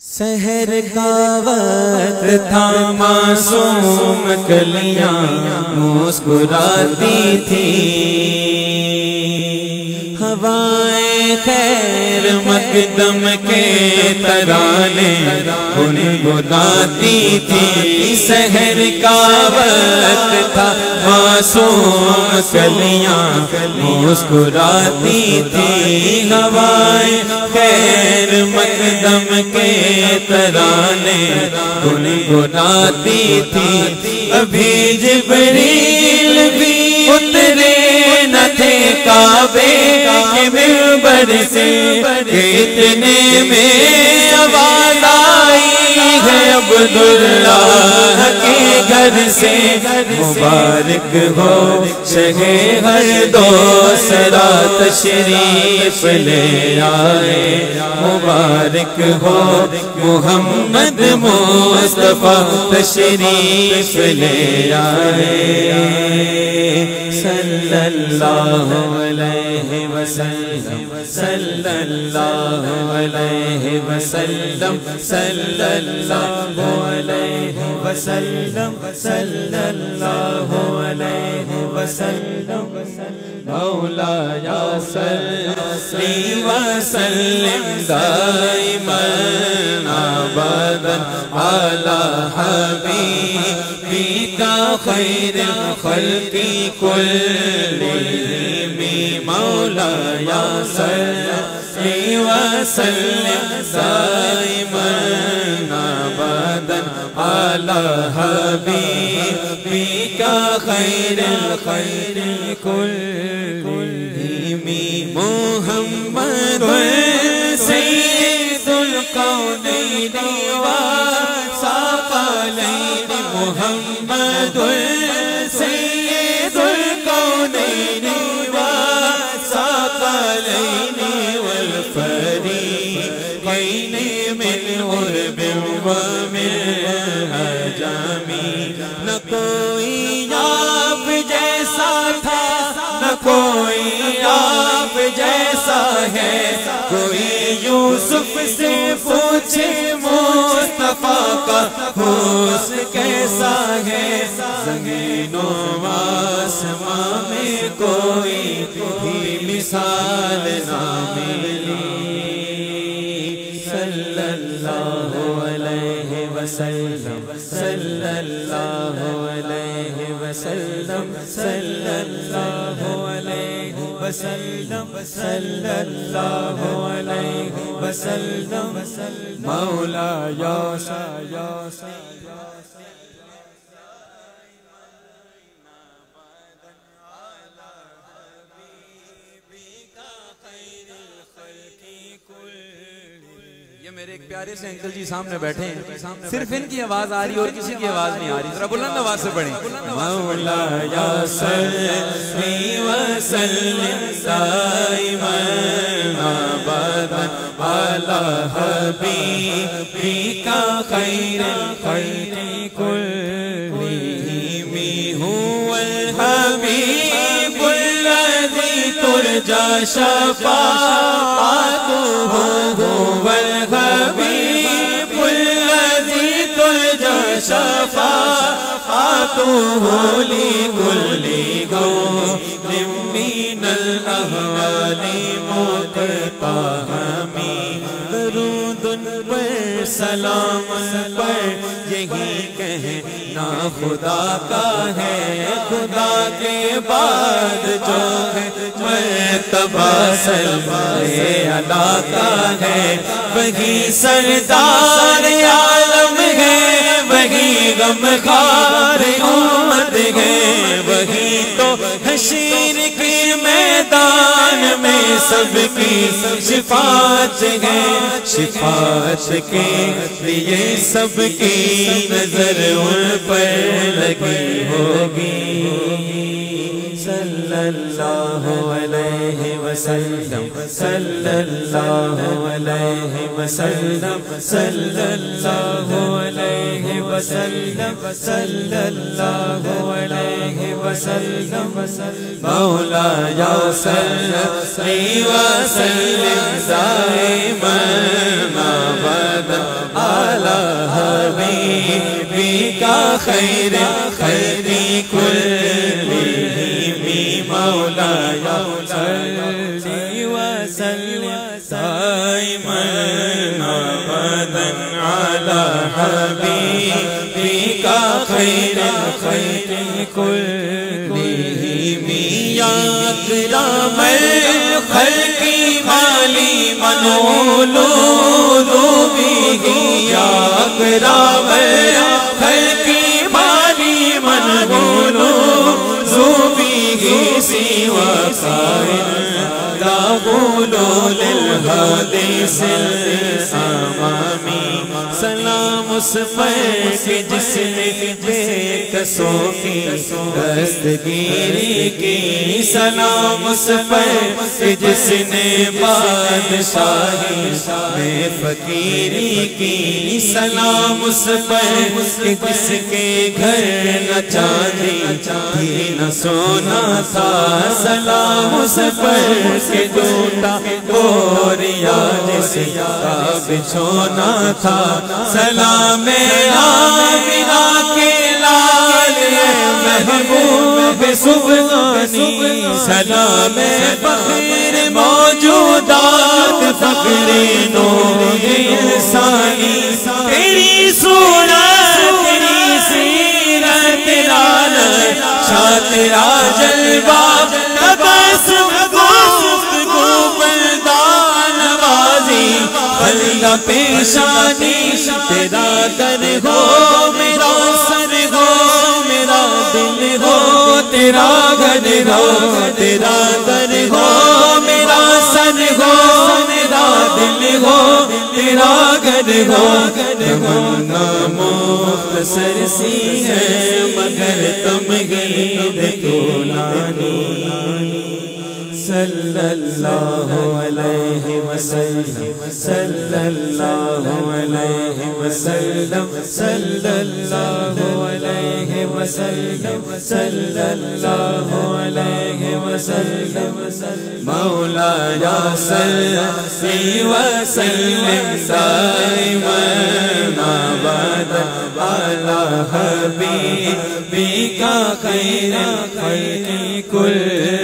سحر کا وقت تھا معصوم کلیاں مسکراتی تھی، ہوائیں خیر مقدم کے ترانے گنگناتی تھی۔ سحر کا وقت تھا معصوم کلیاں مسکراتی تھی، ہوائیں خیر مقدم کے ترانے گنگناتی تھی۔ ابھی جبریل بھی اترے نہ تھے کعبے کے منبر سے، اتنے میں آواز آئی ہے عبداللہ کے گھر سے، مبارک ہو شہ ہر دوسرا تشریف لے آئے، مبارک ہو محمد مصطفیٰ تشریف لے آئے، صلی اللہ علیہ وسلم، صلی اللہ علیہ وسلم، صلی اللہ علیہ وسلم، صلی اللہ علیہ وسلم۔ مولایا صلی وسلم دائما ابدا علی حبیبک خیر الخلق کلہم، مولایا صلی وسلم دائما ابدا علی حبیبک خیر الخلق کلہم، محمد سید الکونین والثقلین، محمد سید الکونین والثقلین والفریقین من غرب ومن عجم، نہ کوئی آپ جیسا تھا نہ کوئی آپ جیسا ہے، کوئی یوسف سے پوچھے مصطفیٰ کا حسن کیسا ہے، زمین و آسماں میں کوئی بھی مثال نہ ملی، صلی اللہ علیہ وسلم، صلی اللہ علیہ وسلم، صلی اللہ علیہ وسلم، صلی اللہ علیہ وسلم۔ مولایا یہ میرے ایک پیارے سے انکل جی سامنے بیٹھے ہیں، صرف ان کی آواز آ رہی اور کسی کی آواز نہیں آ رہی، ذرا بلند آواز سے پڑھیں۔ مولایا صلی وسلم دائما ابدا علی حبیبک خیر الخلق کلہم، هو الحبیب الذی ترجى شفاعته، هو الحبیب الذی ترجى شفاعته لكل قوم من الاحوال مقتحم، درود پر سلام پر یہی کہنا خدا کا ہے، خدا کے بعد جو ہے مرتبہ سلوائے علا کا ہے، وہی سردار عالم ہے، وہی غمخوار امت ہے، وہی تو حشر کے میدان میں سب کی شفاعت ہے، شفاعت کے لیے سب کی نظر ان پر لگی ہوگی، صلی اللہ علیہ وسلم، صلی اللہ علیہ وسلم، صلی اللہ علیہ وسلم، صلی اللہ علیہ وسلم۔ مولایا صلی وسلم دائما ابدا حبیبک خیر الخلق کلہم مولاي صلی وسلم دائما ابدا على حبیبک خیر الخلق کلہم یا اکرم الخلق مالی من اولو به یا اکرم الخلق مالی من اولو به سوى سائر لا غلو للحدیث الامامی سلام اس پر کہ جس نے بے کسوں کی دستگیری کی سلام اس پر کہ جس نے بادشاہی میں فقیری کی سلام اس پر کہ جس کے گھر نہ چاندی تھی نہ سونا تھا سلام اس پر کہ ٹوٹا گوریا جس کا بچھونا تھا سلام آمنہ کے لال محبوب سبحانی سلام فخر موجودات فخر نور انسانی تیری صورت تیری سیرت لالت شاہ تیرا جلوہ تبسم گفتگو بلدان بازی بلدہ پیشانی تیرا در ہو میرا سر ہو میرا دل ہو تیرا گھر ہو تیرا در ہو میرا سر ہو میرا دل ہو تیرا گھر ہو تمنا مختصر سی ہے مگر تمہید طولانی صلی اللہ علیہ وسلم صلی اللہ علیہ وسلم صلی اللہ علیہ وسلم صلی اللہ علیہ وسلم مولاي صلی وسلم دائما ابدا على حبیبک خیر الخلق کل